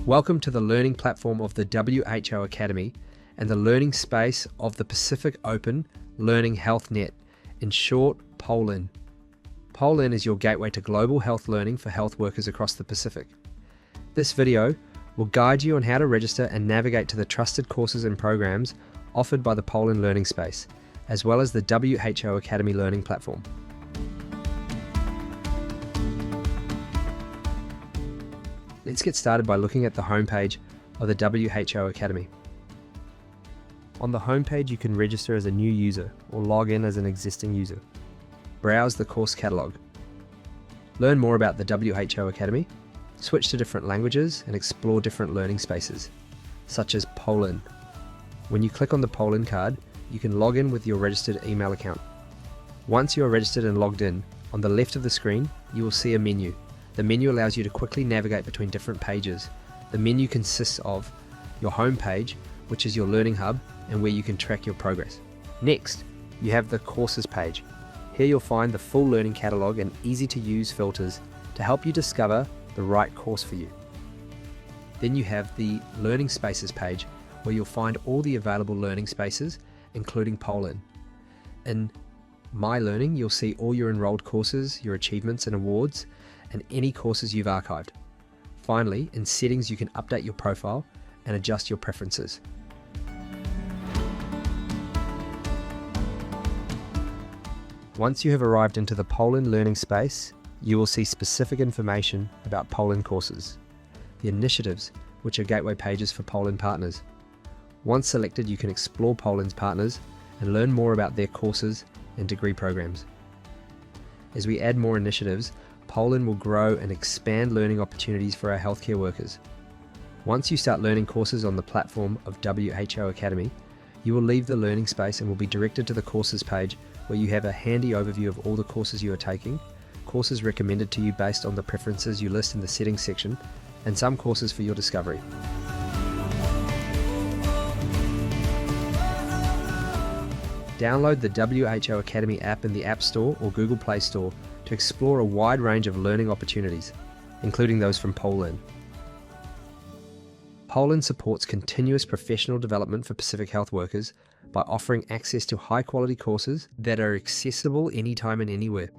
Welcome to the learning platform of the WHO Academy and the learning space of the Pacific Open Learning Health Net, in short, POHLN. POHLN is your gateway to global health learning for health workers across the Pacific. This video will guide you on how to register and navigate to the trusted courses and programs offered by the POHLN learning space, as well as the WHO Academy learning platform. Let's get started by looking at the homepage of the WHO Academy. On the homepage, you can register as a new user or log in as an existing user. Browse the course catalog. Learn more about the WHO Academy, switch to different languages and explore different learning spaces, such as POHLN. When you click on the POHLN card, you can log in with your registered email account. Once you are registered and logged in, on the left of the screen, you will see a menu. The menu allows you to quickly navigate between different pages. The menu consists of your home page, which is your learning hub and where you can track your progress. Next, you have the courses page. Here you'll find the full learning catalog and easy to use filters to help you discover the right course for you. Then you have the learning spaces page, where you'll find all the available learning spaces, including POHLN. In My Learning, you'll see all your enrolled courses, your achievements and awards, and any courses you've archived. Finally, in settings, you can update your profile and adjust your preferences. Once you have arrived into the POHLN learning space, you will see specific information about POHLN courses, the initiatives, which are gateway pages for POHLN partners. Once selected, you can explore POHLN's partners and learn more about their courses and degree programs. As we add more initiatives, POHLN will grow and expand learning opportunities for our healthcare workers. Once you start learning courses on the platform of WHO Academy, you will leave the learning space and will be directed to the courses page, where you have a handy overview of all the courses you are taking, courses recommended to you based on the preferences you list in the settings section, and some courses for your discovery. Download the WHO Academy app in the App Store or Google Play Store to explore a wide range of learning opportunities, including those from POHLN. POHLN supports continuous professional development for Pacific health workers by offering access to high-quality courses that are accessible anytime and anywhere.